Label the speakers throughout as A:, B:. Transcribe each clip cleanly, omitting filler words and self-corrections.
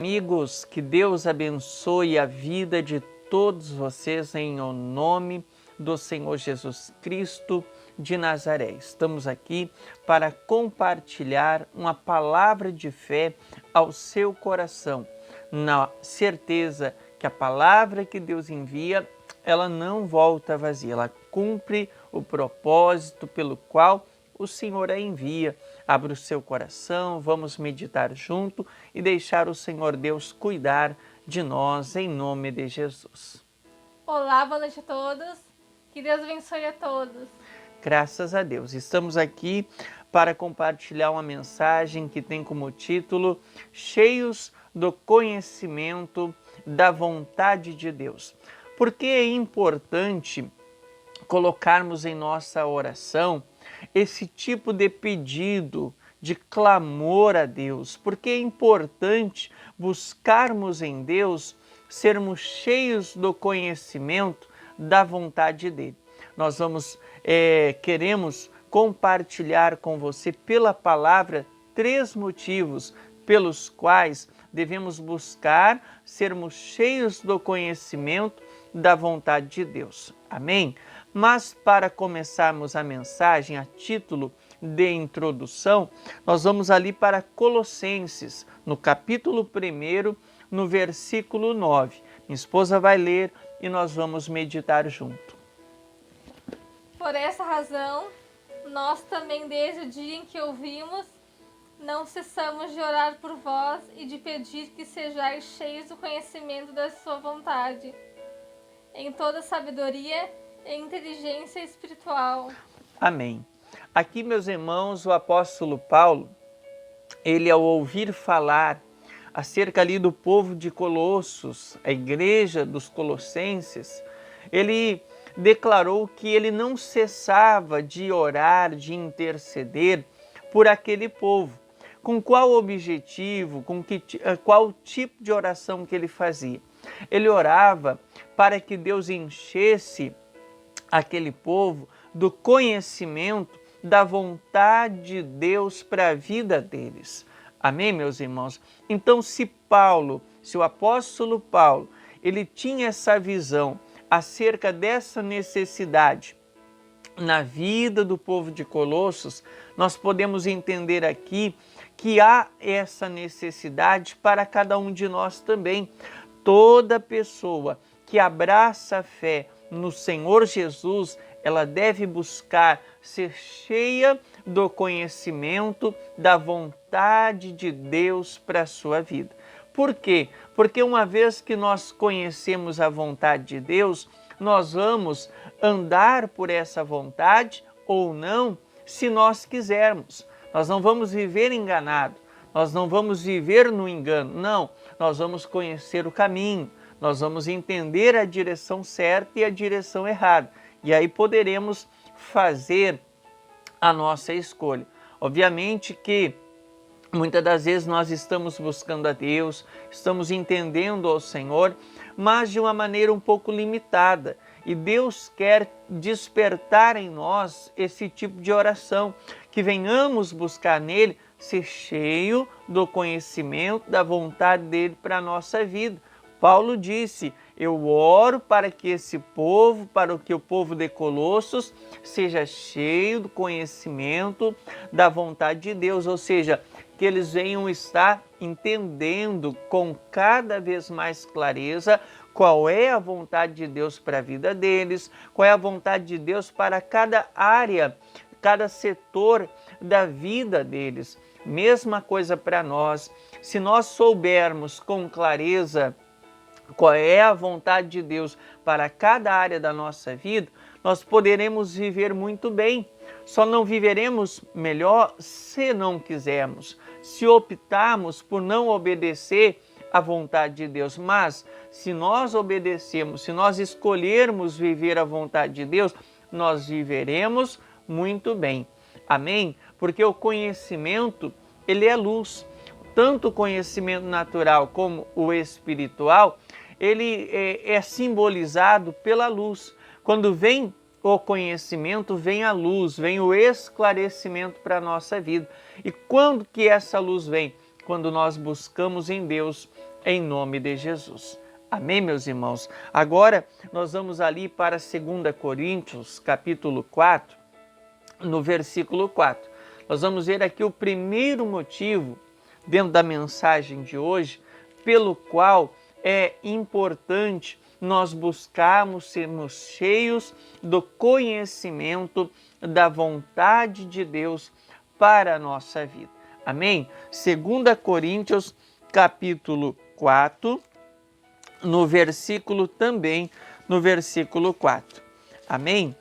A: Amigos, que Deus abençoe a vida de todos vocês em o nome do Senhor Jesus Cristo de Nazaré. Estamos aqui para compartilhar uma palavra de fé ao seu coração, na certeza que a palavra que Deus envia, ela não volta vazia, ela cumpre o propósito pelo qual o Senhor a envia. Abra o seu coração, vamos meditar junto e deixar o Senhor Deus cuidar de nós, em nome de Jesus.
B: Olá, boa noite a todos. Que Deus abençoe a todos.
A: Graças a Deus. Estamos aqui para compartilhar uma mensagem que tem como título Cheios do Conhecimento da Vontade de Deus. Porque é importante colocarmos em nossa oração esse tipo de pedido, de clamor a Deus, porque é importante buscarmos em Deus sermos cheios do conhecimento da vontade dele. Nós queremos compartilhar com você pela palavra 3 motivos pelos quais devemos buscar sermos cheios do conhecimento da vontade de Deus. Amém? Mas para começarmos a mensagem a título de introdução, nós vamos ali para Colossenses, no capítulo 1, no versículo 9. Minha esposa vai ler e nós vamos meditar junto.
B: Por essa razão, nós também, desde o dia em que ouvimos, não cessamos de orar por vós e de pedir que sejais cheios do conhecimento da sua vontade, em toda sabedoria e inteligência espiritual.
A: Amém. Aqui, meus irmãos, o apóstolo Paulo, ele ao ouvir falar acerca ali do povo de Colossos, a igreja dos colossenses, ele declarou que ele não cessava de orar, de interceder por aquele povo. Com qual objetivo, qual tipo de oração que ele fazia? Ele orava para que Deus enchesse aquele povo do conhecimento da vontade de Deus para a vida deles. Amém, meus irmãos? Então, se o apóstolo Paulo, ele tinha essa visão acerca dessa necessidade na vida do povo de Colossos, nós podemos entender aqui que há essa necessidade para cada um de nós também. Toda pessoa que abraça a fé no Senhor Jesus, ela deve buscar ser cheia do conhecimento da vontade de Deus para a sua vida. Por quê? Porque uma vez que nós conhecemos a vontade de Deus, nós vamos andar por essa vontade ou não, se nós quisermos. Nós não vamos viver enganado, nós não vamos viver no engano, não. Nós vamos conhecer o caminho, nós vamos entender a direção certa e a direção errada. E aí poderemos fazer a nossa escolha. Obviamente que muitas das vezes nós estamos buscando a Deus, estamos entendendo ao Senhor, mas de uma maneira um pouco limitada. E Deus quer despertar em nós esse tipo de oração, que venhamos buscar nele ser cheio do conhecimento da vontade dele para a nossa vida. Paulo disse: eu oro para que esse povo, para que o povo de Colossos seja cheio do conhecimento da vontade de Deus, ou seja, que eles venham estar entendendo com cada vez mais clareza qual é a vontade de Deus para a vida deles, qual é a vontade de Deus para cada área, cada setor da vida deles. Mesma coisa para nós. Se nós soubermos com clareza qual é a vontade de Deus para cada área da nossa vida, nós poderemos viver muito bem. Só não viveremos melhor se não quisermos, se optarmos por não obedecer à vontade de Deus. Mas se nós obedecermos, se nós escolhermos viver a vontade de Deus, nós viveremos muito bem. Amém? Porque o conhecimento, ele é luz. Tanto o conhecimento natural como o espiritual, ele é simbolizado pela luz. Quando vem o conhecimento, vem a luz, vem o esclarecimento para a nossa vida. E quando que essa luz vem? Quando nós buscamos em Deus em nome de Jesus. Amém, meus irmãos? Agora nós vamos ali para 2 Coríntios, capítulo 4, no versículo 4. Nós vamos ver aqui o primeiro motivo, dentro da mensagem de hoje, pelo qual é importante nós buscarmos sermos cheios do conhecimento da vontade de Deus para a nossa vida. Amém? 2 Coríntios, capítulo 4, no versículo 4. Amém?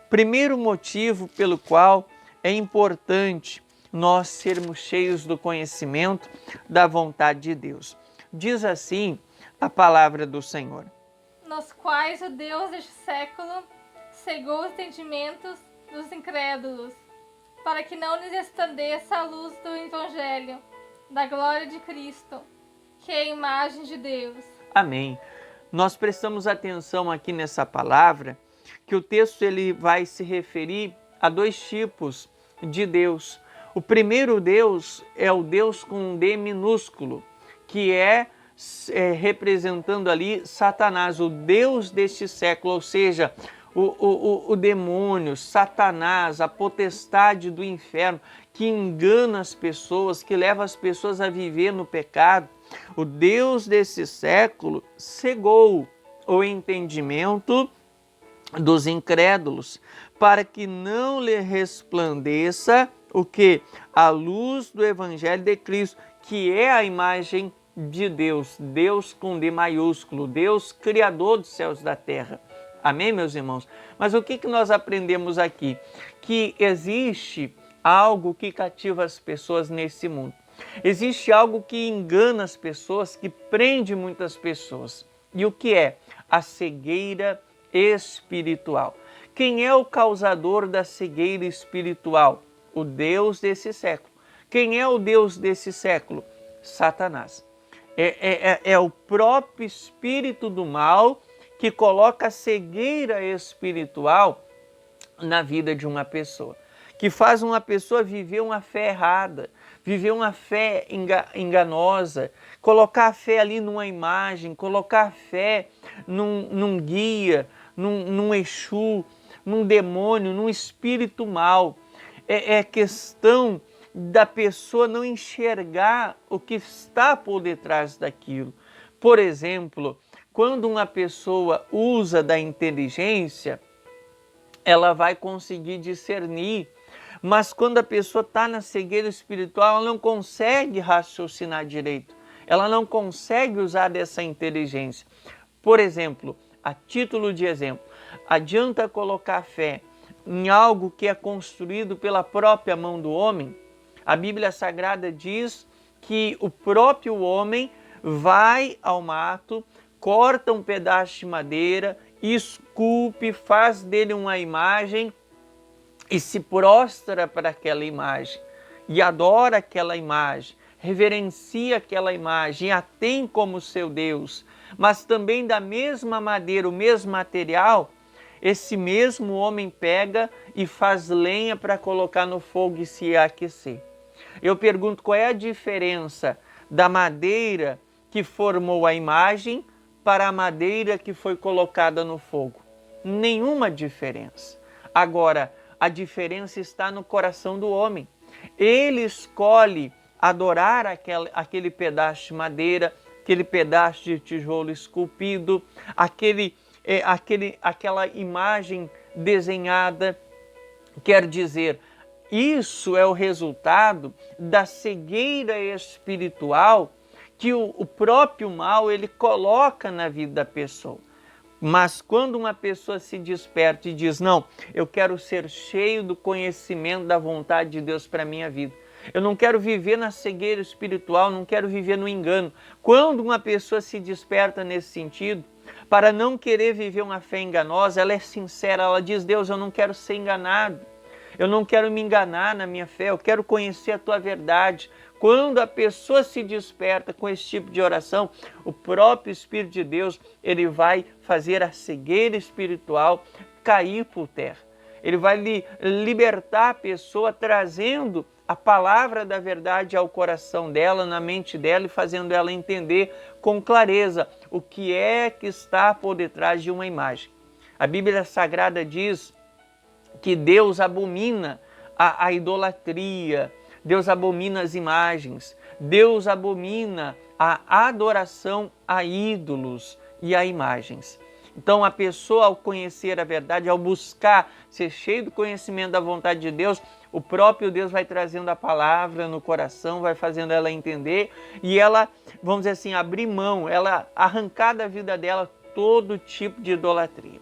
A: Primeiro motivo pelo qual é importante nós sermos cheios do conhecimento da vontade de Deus. Diz assim a palavra do Senhor:
B: nos quais o Deus deste século cegou os entendimentos dos incrédulos, para que não lhes resplandeça a luz do Evangelho, da glória de Cristo, que é a imagem de Deus.
A: Amém. Nós prestamos atenção aqui nessa palavra, que o texto ele vai se referir a dois tipos de Deus. O primeiro Deus é o Deus com um D minúsculo, que é representando ali Satanás, o Deus deste século, ou seja, o demônio, Satanás, a potestade do inferno, que engana as pessoas, que leva as pessoas a viver no pecado. O Deus desse século cegou o entendimento dos incrédulos, para que não lhe resplandeça o que? A luz do Evangelho de Cristo, que é a imagem de Deus, Deus com D maiúsculo, Deus criador dos céus e da terra. Amém, meus irmãos? Mas o que nós aprendemos aqui? Que existe algo que cativa as pessoas nesse mundo. Existe algo que engana as pessoas, que prende muitas pessoas. E o que é? A cegueira espiritual. Quem é o causador da cegueira espiritual? O Deus desse século. Quem é o Deus desse século? Satanás. É o próprio espírito do mal que coloca a cegueira espiritual na vida de uma pessoa, que faz uma pessoa viver uma fé errada, viver uma fé enganosa, colocar a fé ali numa imagem, colocar a fé num guia, num Exu, num demônio, num espírito mal. É questão da pessoa não enxergar o que está por detrás daquilo. Por exemplo, quando uma pessoa usa da inteligência, ela vai conseguir discernir, mas quando a pessoa está na cegueira espiritual, ela não consegue raciocinar direito, ela não consegue usar dessa inteligência. Por exemplo, a título de exemplo, adianta colocar fé em algo que é construído pela própria mão do homem? A Bíblia Sagrada diz que o próprio homem vai ao mato, corta um pedaço de madeira, esculpe, faz dele uma imagem e se prostra para aquela imagem e adora aquela imagem, reverencia aquela imagem e a tem como seu Deus. Mas também da mesma madeira, o mesmo material, esse mesmo homem pega e faz lenha para colocar no fogo e se aquecer. Eu pergunto, qual é a diferença da madeira que formou a imagem para a madeira que foi colocada no fogo? Nenhuma diferença. Agora, a diferença está no coração do homem. Ele escolhe adorar aquele pedaço de madeira, aquele pedaço de tijolo esculpido, aquela imagem desenhada. Quer dizer, isso é o resultado da cegueira espiritual que o próprio mal ele coloca na vida da pessoa. Mas quando uma pessoa se desperta e diz, não, eu quero ser cheio do conhecimento da vontade de Deus para a minha vida. Eu não quero viver na cegueira espiritual, não quero viver no engano. Quando uma pessoa se desperta nesse sentido, para não querer viver uma fé enganosa, ela é sincera, ela diz, Deus, eu não quero ser enganado. Eu não quero me enganar na minha fé, eu quero conhecer a tua verdade. Quando a pessoa se desperta com esse tipo de oração, o próprio Espírito de Deus, ele vai fazer a cegueira espiritual cair por terra. Ele vai libertar a pessoa trazendo a palavra da verdade ao coração dela, na mente dela, e fazendo ela entender com clareza o que é que está por detrás de uma imagem. A Bíblia Sagrada diz que Deus abomina a idolatria, Deus abomina as imagens, Deus abomina a adoração a ídolos e a imagens. Então a pessoa, ao conhecer a verdade, ao buscar ser cheio do conhecimento da vontade de Deus, o próprio Deus vai trazendo a palavra no coração, vai fazendo ela entender e ela, vamos dizer assim, abrir mão, ela arrancar da vida dela todo tipo de idolatria,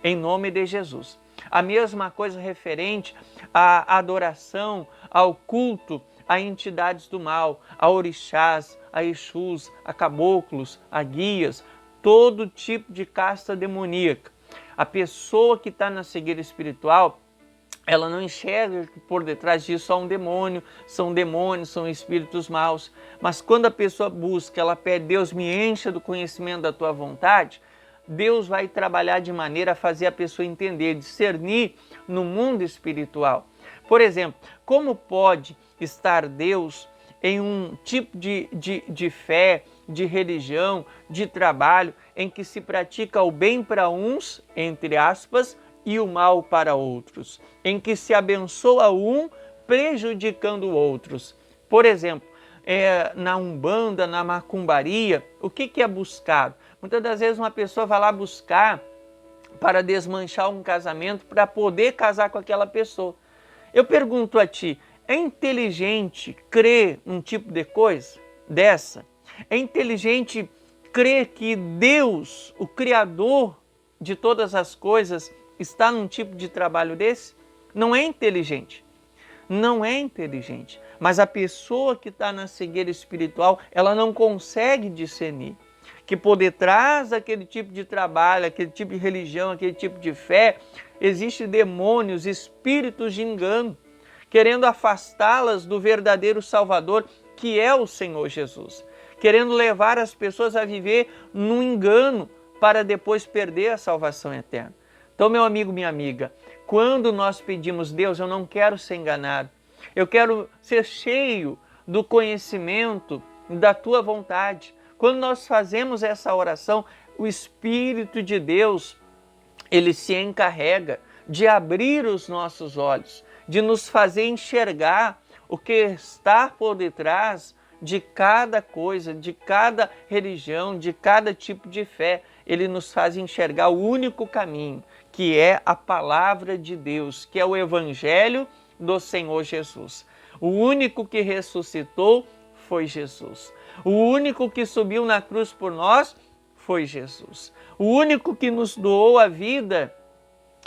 A: em nome de Jesus. A mesma coisa referente à adoração, ao culto a entidades do mal, a orixás, a exus, a caboclos, a guias, todo tipo de casta demoníaca. A pessoa que está na cegueira espiritual, ela não enxerga que por detrás disso há um demônio, são espíritos maus. Mas quando a pessoa busca, ela pede, Deus me encha do conhecimento da tua vontade, Deus vai trabalhar de maneira a fazer a pessoa entender, discernir no mundo espiritual. Por exemplo, como pode estar Deus em um tipo de fé, de religião, de trabalho, em que se pratica o bem para uns, entre aspas, e o mal para outros, em que se abençoa um, prejudicando outros. Por exemplo, na Umbanda, na macumbaria, o que é buscado? Muitas das vezes uma pessoa vai lá buscar para desmanchar um casamento, para poder casar com aquela pessoa. Eu pergunto a ti, é inteligente crer num tipo de coisa dessa? É inteligente crer que Deus, o Criador de todas as coisas, está num tipo de trabalho desse? Não é inteligente. Não é inteligente. Mas a pessoa que está na cegueira espiritual, ela não consegue discernir que por detrás daquele tipo de trabalho, aquele tipo de religião, aquele tipo de fé, existem demônios, espíritos de engano, querendo afastá-las do verdadeiro Salvador, que é o Senhor Jesus, querendo levar as pessoas a viver no engano para depois perder a salvação eterna. Então, meu amigo, minha amiga, quando nós pedimos, Deus, eu não quero ser enganado, eu quero ser cheio do conhecimento da tua vontade. Quando nós fazemos essa oração, o Espírito de Deus, ele se encarrega de abrir os nossos olhos, de nos fazer enxergar o que está por detrás de cada coisa, de cada religião, de cada tipo de fé. Ele nos faz enxergar o único caminho, que é a palavra de Deus, que é o Evangelho do Senhor Jesus. O único que ressuscitou foi Jesus. O único que subiu na cruz por nós foi Jesus. O único que nos doou a vida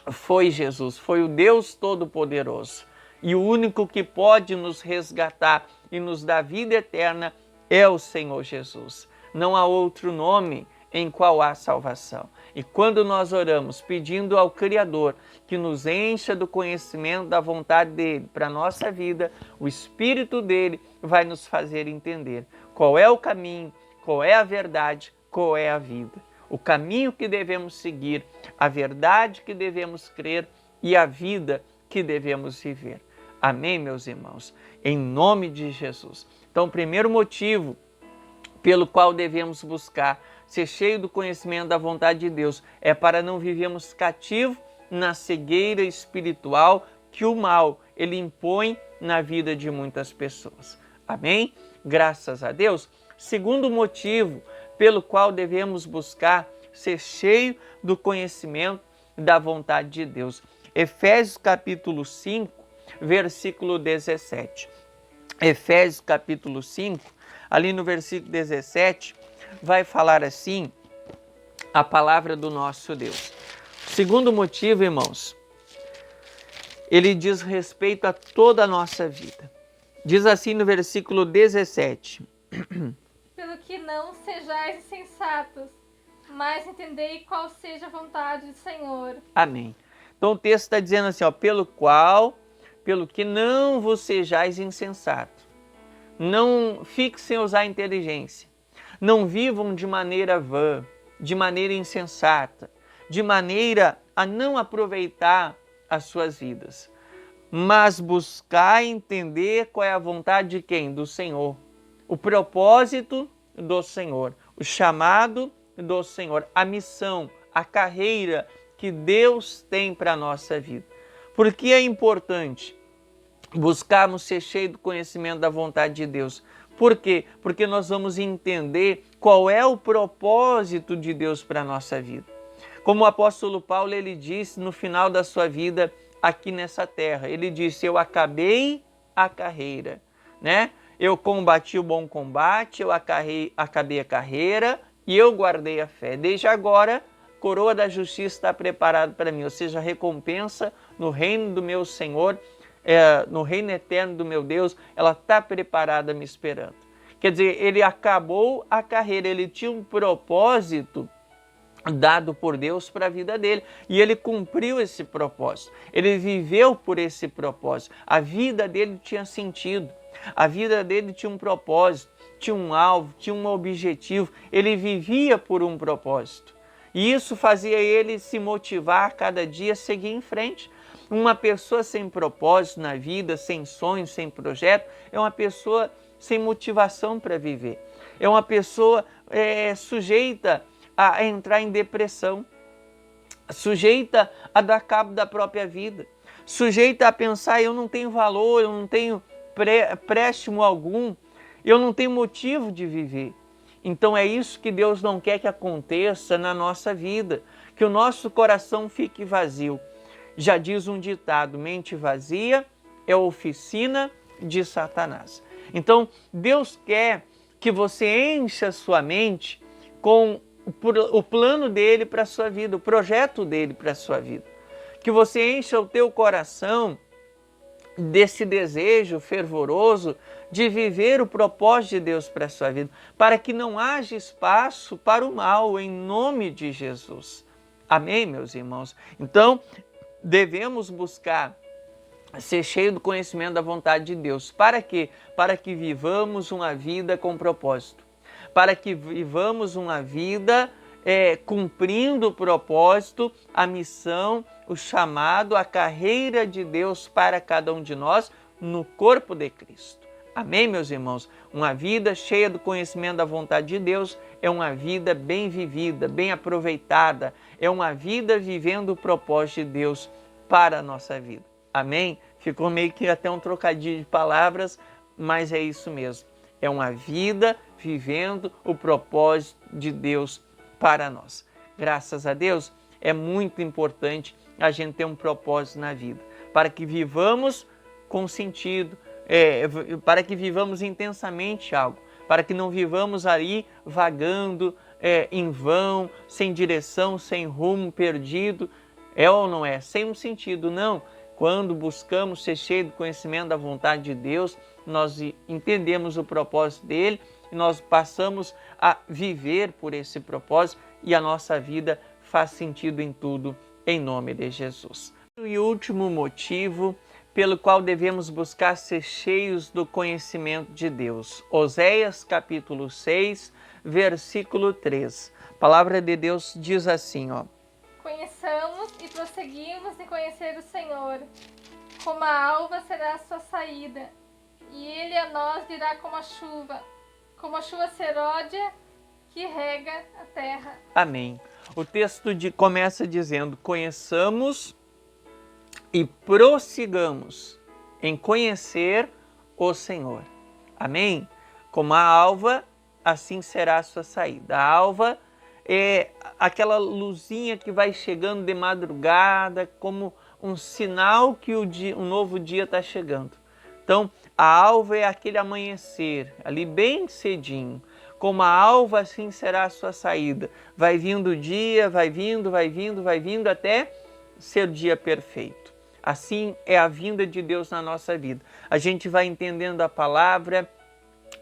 A: foi Jesus, foi o Deus Todo-Poderoso. E o único que pode nos resgatar e nos dar vida eterna é o Senhor Jesus. Não há outro nome em qual há salvação. E quando nós oramos pedindo ao Criador que nos encha do conhecimento da vontade dele para a nossa vida, o Espírito dele vai nos fazer entender qual é o caminho, qual é a verdade, qual é a vida. O caminho que devemos seguir, a verdade que devemos crer e a vida que devemos viver. Amém, meus irmãos? Em nome de Jesus. Então, o primeiro motivo pelo qual devemos buscar ser cheio do conhecimento da vontade de Deus é para não vivermos cativos na cegueira espiritual que o mal ele impõe na vida de muitas pessoas. Amém? Graças a Deus. Segundo motivo pelo qual devemos buscar ser cheio do conhecimento da vontade de Deus. Efésios capítulo 5, versículo 17. Efésios capítulo 5, ali no versículo 17, vai falar assim a palavra do nosso Deus. Segundo motivo, irmãos, ele diz respeito a toda a nossa vida. Diz assim no versículo 17.
B: Pelo que não sejais insensatos, mas entendei qual seja a vontade do Senhor.
A: Amém. Então o texto está dizendo assim, ó, pelo que não vos sejais insensatos. Não fixem usar inteligência. Não vivam de maneira vã, de maneira insensata, de maneira a não aproveitar as suas vidas. mas buscar entender qual é a vontade de quem? Do Senhor. O propósito do Senhor, o chamado do Senhor, a missão, a carreira que Deus tem para a nossa vida. Por que é importante buscarmos ser cheios do conhecimento da vontade de Deus? Por quê? Porque nós vamos entender qual é o propósito de Deus para a nossa vida. Como o apóstolo Paulo, ele disse no final da sua vida aqui nessa terra, ele disse: eu acabei a carreira, né? Eu combati o bom combate, eu acabei a carreira e eu guardei a fé. Desde agora, a coroa da justiça está preparada para mim, ou seja, a recompensa no reino do meu Senhor, no reino eterno do meu Deus, ela está preparada me esperando. Quer dizer, ele acabou a carreira, ele tinha um propósito dado por Deus para a vida dele, e ele cumpriu esse propósito, ele viveu por esse propósito, a vida dele tinha sentido, a vida dele tinha um propósito, tinha um alvo, tinha um objetivo, ele vivia por um propósito, e isso fazia ele se motivar a cada dia a seguir em frente. Uma pessoa sem propósito na vida, sem sonho, sem projeto, é uma pessoa sem motivação para viver, é uma pessoa sujeita a entrar em depressão, sujeita a dar cabo da própria vida, sujeita a pensar: eu não tenho valor, eu não tenho préstimo algum, eu não tenho motivo de viver. Então é isso que Deus não quer que aconteça na nossa vida, que o nosso coração fique vazio. Já diz um ditado: mente vazia é oficina de Satanás. Então Deus quer que você encha a sua mente com o plano dele para a sua vida, o projeto dele para a sua vida. Que você encha o teu coração desse desejo fervoroso de viver o propósito de Deus para a sua vida, para que não haja espaço para o mal, em nome de Jesus. Amém, meus irmãos? Então, devemos buscar ser cheio do conhecimento da vontade de Deus. Para quê? Para que vivamos uma vida com propósito. Para que vivamos uma vida cumprindo o propósito, a missão, o chamado, a carreira de Deus para cada um de nós no corpo de Cristo. Amém, meus irmãos? Uma vida cheia do conhecimento da vontade de Deus é uma vida bem vivida, bem aproveitada, é uma vida vivendo o propósito de Deus para a nossa vida. Amém? Ficou meio que até um trocadilho de palavras, mas é isso mesmo. É uma vida vivendo o propósito de Deus para nós. Graças a Deus, é muito importante a gente ter um propósito na vida, para que vivamos com sentido, para que vivamos intensamente algo, para que não vivamos ali vagando em vão, sem direção, sem rumo, perdido. É ou não é? Sem um sentido, não. Quando buscamos ser cheios do conhecimento da vontade de Deus, nós entendemos o propósito dele e nós passamos a viver por esse propósito e a nossa vida faz sentido em tudo, em nome de Jesus. E o último motivo pelo qual devemos buscar ser cheios do conhecimento de Deus. Oséias capítulo 6, versículo 3. A palavra de Deus diz assim, ó:
B: Conheçamos e prosseguimos em conhecer o Senhor. Como a alva será a sua saída, e ele a nós virá como a chuva seródia que rega a terra.
A: Amém. O texto começa dizendo: conheçamos e prossigamos em conhecer o Senhor. Amém? Como a alva, assim será a sua saída. A alva é aquela luzinha que vai chegando de madrugada, como um sinal que um novo dia está chegando. Então, a alva é aquele amanhecer, ali bem cedinho. Como a alva, assim será a sua saída. Vai vindo o dia, vai vindo, até ser o dia perfeito. Assim é a vinda de Deus na nossa vida. A gente vai entendendo a palavra,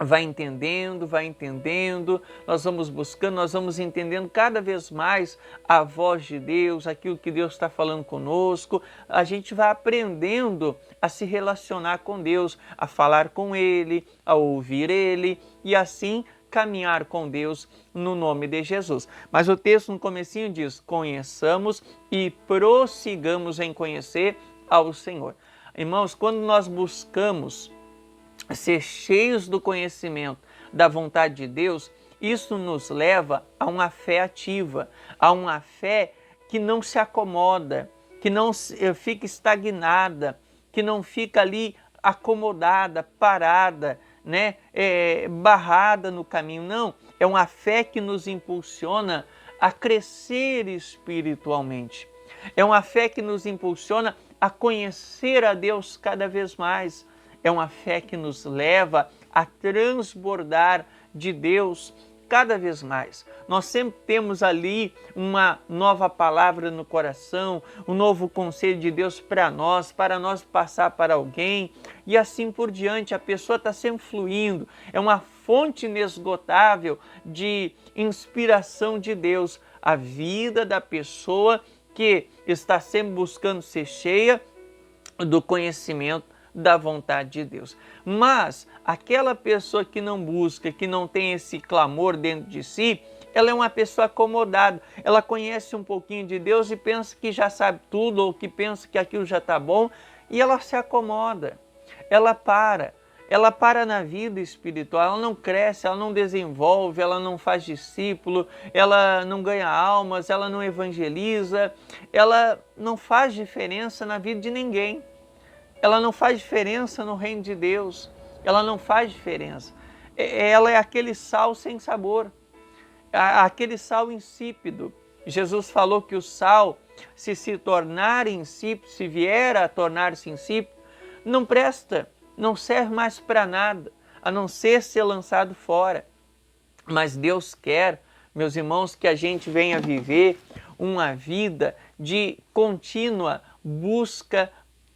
A: vai entendendo, nós vamos buscando, nós vamos entendendo cada vez mais a voz de Deus, aquilo que Deus está falando conosco. A gente vai aprendendo a se relacionar com Deus, a falar com Ele, a ouvir Ele e assim caminhar com Deus no nome de Jesus. Mas o texto no comecinho diz: conheçamos e prossigamos em conhecer ao Senhor. Irmãos, quando nós buscamos ser cheios do conhecimento da vontade de Deus, isso nos leva a uma fé ativa, a uma fé que não se acomoda, que não fica estagnada, que não fica ali acomodada, parada, né? Barrada no caminho. Não, é uma fé que nos impulsiona a crescer espiritualmente. É uma fé que nos impulsiona a conhecer a Deus cada vez mais. É uma fé que nos leva a transbordar de Deus cada vez mais. Nós sempre temos ali uma nova palavra no coração, um novo conselho de Deus para nós passar para alguém e assim por diante. A pessoa está sempre fluindo, é uma fonte inesgotável de inspiração de Deus. A vida da pessoa que está sempre buscando ser cheia do conhecimento da vontade de Deus. Mas aquela pessoa que não busca, que não tem esse clamor dentro de si, ela é uma pessoa acomodada. Ela conhece um pouquinho de Deus e pensa que já sabe tudo, ou que pensa que aquilo já está bom, e ela se acomoda. Ela para na vida espiritual, ela não cresce, ela não desenvolve, ela não faz discípulo, ela não ganha almas, ela não evangeliza, ela não faz diferença na vida de ninguém. Ela não faz diferença no reino de Deus, ela não faz diferença. Ela é aquele sal sem sabor, aquele sal insípido. Jesus falou que o sal, se tornar insípido, se vier a tornar-se insípido, não presta, não serve mais para nada, a não ser lançado fora. Mas Deus quer, meus irmãos, que a gente venha viver uma vida de contínua busca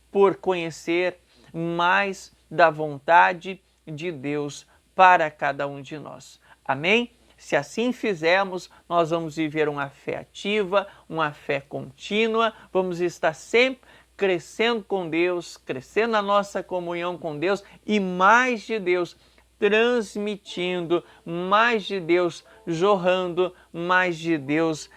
A: por conhecer mais da vontade de Deus para cada um de nós. Amém? Se assim fizermos, nós vamos viver uma fé ativa, uma fé contínua, vamos estar sempre crescendo com Deus, crescendo na nossa comunhão com Deus e mais de Deus transmitindo, mais de Deus jorrando, mais de Deus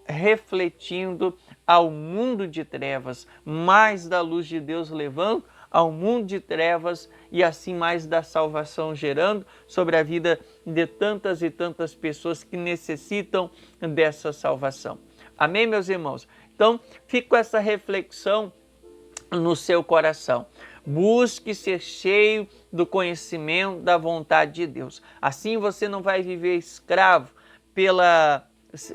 A: refletindo ao mundo de trevas, mais da luz de Deus levando ao mundo de trevas e assim mais da salvação gerando sobre a vida de tantas e tantas pessoas que necessitam dessa salvação. Amém, meus irmãos? Então, fica com essa reflexão no seu coração. Busque ser cheio do conhecimento da vontade de Deus. Assim você não vai viver escravo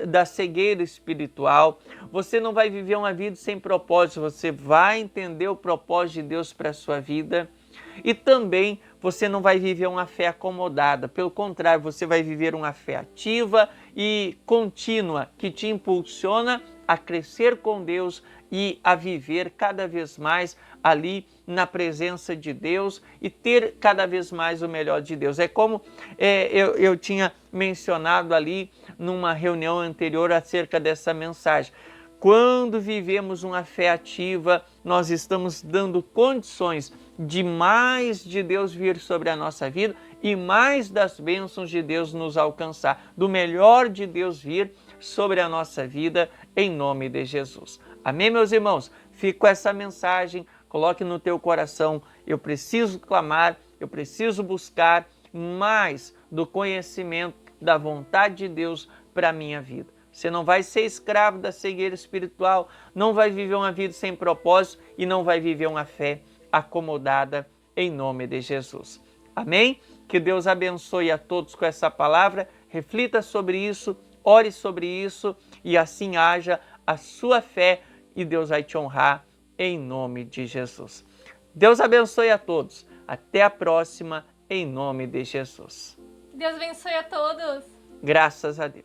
A: da cegueira espiritual, você não vai viver uma vida sem propósito, você vai entender o propósito de Deus para a sua vida e também você não vai viver uma fé acomodada, pelo contrário, você vai viver uma fé ativa e contínua que te impulsiona a crescer com Deus e a viver cada vez mais ali na presença de Deus e ter cada vez mais o melhor de Deus. É como eu tinha mencionado ali numa reunião anterior acerca dessa mensagem. Quando vivemos uma fé ativa, nós estamos dando condições de mais de Deus vir sobre a nossa vida e mais das bênçãos de Deus nos alcançar, do melhor de Deus vir sobre a nossa vida, em nome de Jesus. Amém, meus irmãos? Fico com essa mensagem, coloque no teu coração, eu preciso clamar, eu preciso buscar mais do conhecimento da vontade de Deus para a minha vida. Você não vai ser escravo da cegueira espiritual, não vai viver uma vida sem propósito e não vai viver uma fé acomodada em nome de Jesus. Amém? Que Deus abençoe a todos com essa palavra, reflita sobre isso, ore sobre isso e assim haja a sua fé e Deus vai te honrar em nome de Jesus. Deus abençoe a todos. Até a próxima, em nome de Jesus.
B: Deus abençoe a todos.
A: Graças a Deus.